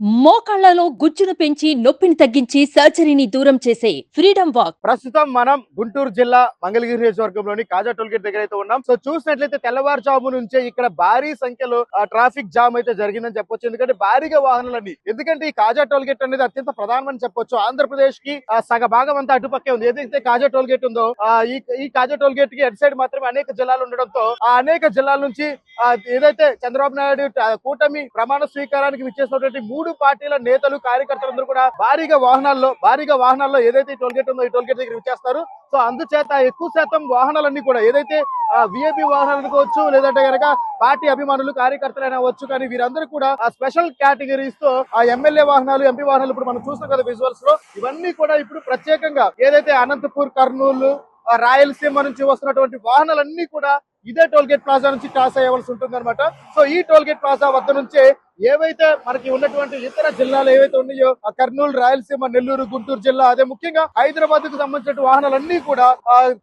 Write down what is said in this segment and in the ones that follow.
మోకాళ్లలో గుజ్జును పెంచి నొప్పిని తగ్గించి సర్జరీని దూరం చేసే ఫ్రీడమ్ వాక్. ప్రస్తుతం మనం గుంటూరు జిల్లా మంగళగిరి నియోజకవర్గంలోని కాజా టోల్గేట్ దగ్గర అయితే ఉన్నాం. సో చూసినట్లయితే తెల్లవారుజాము నుంచే ఇక్కడ భారీ సంఖ్యలో ట్రాఫిక్ జామ్ అయితే జరిగిందని చెప్పొచ్చు. ఎందుకంటే భారీగా వాహనాలన్నీ, ఎందుకంటే ఈ కాజా టోల్గేట్ అనేది అత్యంత ప్రధానమని చెప్పొచ్చు. ఆంధ్రప్రదేశ్ కి సగ భాగం అంతా అటుపక్కే ఉంది. ఏదైతే కాజా టోల్గేట్ ఉందో ఈ కాజా టోల్గేట్ కి అటు సైడ్ మాత్రమే అనేక జిల్లాలు ఉండడంతో ఆ అనేక జిల్లాల నుంచి ఏదైతే చంద్రబాబు నాయుడు కూటమి ప్రమాణ స్వీకారానికి విచ్చేసినటువంటి 3 పార్టీల నేతలు కార్యకర్తలందరూ కూడా భారీగా వాహనాల్లో ఏదైతే టోల్ గేట్ ఉందో ఈ టోల్ గేట్ దగ్గర విచ్చేస్తారు. సో అందుచేత ఎక్కువ శాతం వాహనాలన్నీ కూడా ఏదైతే విఐపి వాహనాలు అనుకోవచ్చు, లేదంటే కనుక పార్టీ అభిమానులు కార్యకర్తలైనా అవ్వచ్చు, కానీ వీరందరూ కూడా స్పెషల్ కేటగిరీస్ తో ఎమ్మెల్యే వాహనాలు, ఎంపీ వాహనాలు ఇప్పుడు మనం చూస్తాం కదా విజువల్స్ లో, ఇవన్నీ కూడా ఇప్పుడు ప్రత్యేకంగా ఏదైతే అనంతపూర్, కర్నూలు, రాయలసీమ నుంచి వస్తున్నటువంటి వాహనాలన్నీ కూడా ఇదే టోల్ గేట్ ప్లాజా నుంచి క్రాస్ అయ్యవలసి ఉంటుంది అనమాట. సో ఈ టోల్ గేట్ ప్లాజా వద్ద నుంచే ఏవైతే మనకి ఉన్నటువంటి ఇతర జిల్లాలు ఏవైతే ఉన్నాయో కర్నూలు, రాయలసీమ, నెల్లూరు, గుంటూరు జిల్లా, అదే ముఖ్యంగా హైదరాబాద్ కు సంబంధించిన వాహనాలన్నీ కూడా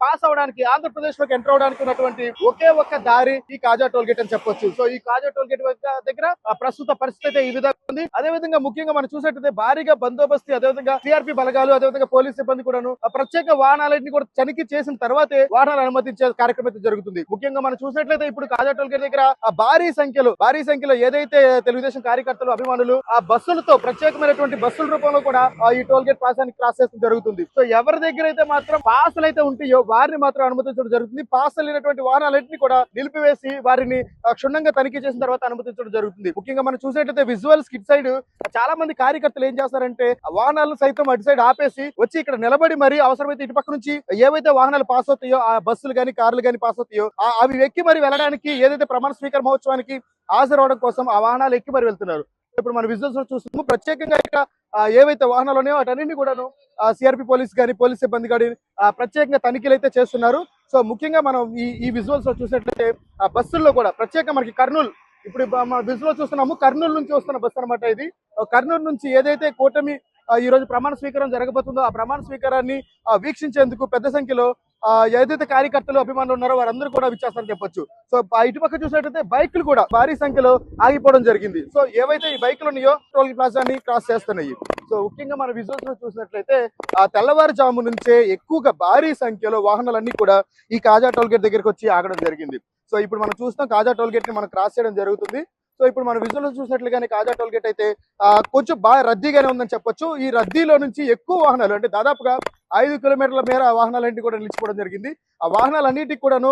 పాస్ అవడానికి, ఆంధ్రప్రదేశ్ లోకి ఎంటర్ అవడానికి ఉన్నటువంటి ఒకే ఒక్క దారి ఈ కాజా టోల్ గేట్ అని చెప్పొచ్చు. సో ఈ కాజా టోల్ గేట్ దగ్గర ప్రస్తుత పరిస్థితి ఈ విధంగా ఉంది. అదే విధంగా ముఖ్యంగా మనం చూసినట్లయితే భారీగా బందోబస్తు, అదేవిధంగా సిఆర్పి బలగాలు, అదేవిధంగా పోలీస్ సిబ్బంది కూడాను ప్రత్యేక వాహనాలన్నీ కూడా తనిఖీ చేసిన తర్వాతే వాహనాలు అనుమతించే కార్యక్రమం అయితే జరుగుతుంది. ముఖ్యంగా మనం చూసినట్లయితే ఇప్పుడు కాజా టోల్ గేట్ దగ్గర భారీ సంఖ్యలో ఏదైతే తెలుగుదేశం కార్యకర్తలు, అభిమానులు ఆ బస్సులతో, ప్రత్యేకమైనటువంటి బస్సుల రూపంలో కూడా ఈ టోల్ గేట్ పాసాన్ని క్రాస్ చేస్తూ జరుగుతుంది. సో ఎవరి దగ్గర అయితే మాత్రం పాసులు అయితే ఉంటాయో వారిని మాత్రం అనుమతించడం జరుగుతుంది. పాసులు లేనటువంటి వాహనాలన్నింటినీ కూడా నిలిపివేసి వారిని క్షుణ్ణంగా తనిఖీ చేసిన తర్వాత అనుమతించడం జరుగుతుంది. ముఖ్యంగా మనం చూసినట్లయితే విజువల్స్ కిట్ సైడ్ చాలా మంది కార్యకర్తలు ఏం చేస్తారంటే వాహనాలను సైతం అటు సైడ్ ఆపేసి వచ్చి ఇక్కడ నిలబడి మరి అవసరమైతే ఇటు పక్క నుంచి ఏవైతే వాహనాలు పాస్ అవుతాయో, ఆ బస్సులు కానీ కార్లు కానీ పాస్ అవుతాయో అవి ఎక్కి మరి వెళ్ళడానికి, ఏదైతే ప్రమాణ స్వీకార మహోత్సవానికి హాజరవడం కోసం ఆ వాహనాలు ఎక్కి మరి వెళ్తున్నారు. ఇప్పుడు మన విజువల్స్ లో చూస్తున్నాము. ప్రత్యేకంగా ఇక్కడ ఏవైతే వాహనాలు ఉన్నాయో వాటన్నింటినీ కూడాను సిఆర్పి పోలీస్ కానీ, పోలీస్ సిబ్బంది కానీ ప్రత్యేకంగా తనిఖీలు అయితే చేస్తున్నారు. సో ముఖ్యంగా మనం ఈ విజువల్స్ లో చూసినట్లయితే ఆ బస్సుల్లో కూడా ప్రత్యేకంగా మనకి కర్నూలు, ఇప్పుడు మన విజువల్ చూస్తున్నాము, కర్నూలు నుంచి వస్తున్న బస్సు అనమాట ఇది. కర్నూలు నుంచి ఏదైతే కూటమి ఈ రోజు ప్రమాణ స్వీకారం జరగబోతుందో ఆ ప్రమాణ స్వీకారాన్ని వీక్షించేందుకు పెద్ద సంఖ్యలో ఏదైతే కార్యకర్తలు, అభిమానులు ఉన్నారో వారందరూ కూడా విచ్చేస్తారని చెప్పొచ్చు. సో ఇటుపక్క చూసినట్టయితే బైకులు కూడా భారీ సంఖ్యలో ఆగిపోవడం జరిగింది. సో ఏవైతే ఈ బైకులు ఉన్నాయో టోల్ ప్లాజాని క్రాస్ చేస్తున్నాయి. సో ముఖ్యంగా మన విజువల్స్ లో చూసినట్లయితే తెల్లవారుజాము నుంచే ఎక్కువగా భారీ సంఖ్యలో వాహనాలన్నీ కూడా ఈ కాజా టోల్ గేట్ దగ్గరికి వచ్చి ఆగడం జరిగింది. సో ఇప్పుడు మనం చూస్తాం కాజా టోల్ గేట్ ని మనం క్రాస్ చేయడం జరుగుతుంది. సో ఇప్పుడు మన విజువల్ చూసినట్లుగానే కాజా టోల్ గేట్ అయితే కొంచెం బాగా రద్దీగానే ఉందని చెప్పొచ్చు. ఈ రద్దీలో నుంచి ఎక్కువ వాహనాలు, అంటే దాదాపుగా 5 కిలోమీటర్ల మేర వాహనాలన్నింటి కూడా నిలిచిపోవడం జరిగింది. ఆ వాహనాలన్నింటికి కూడాను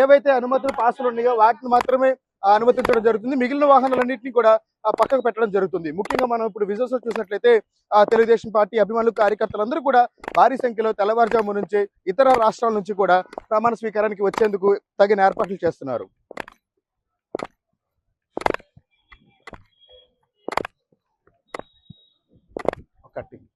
ఏవైతే అనుమతులు, పాసులు ఉన్నాయో వాటిని మాత్రమే అనుమతించడం జరుగుతుంది. మిగిలిన వాహనాలన్నింటినీ కూడా పక్కకు పెట్టడం జరుగుతుంది. ముఖ్యంగా మనం ఇప్పుడు విజువల్స్ చూసినట్లయితే తెలుగుదేశం పార్టీ అభిమానులు, కార్యకర్తలందరూ కూడా భారీ సంఖ్యలో తెల్లవారుజాము నుంచి ఇతర రాష్ట్రాల నుంచి కూడా ప్రమాణ స్వీకారానికి వచ్చేందుకు తగిన ఏర్పాట్లు చేస్తున్నారు. కట్టింగ్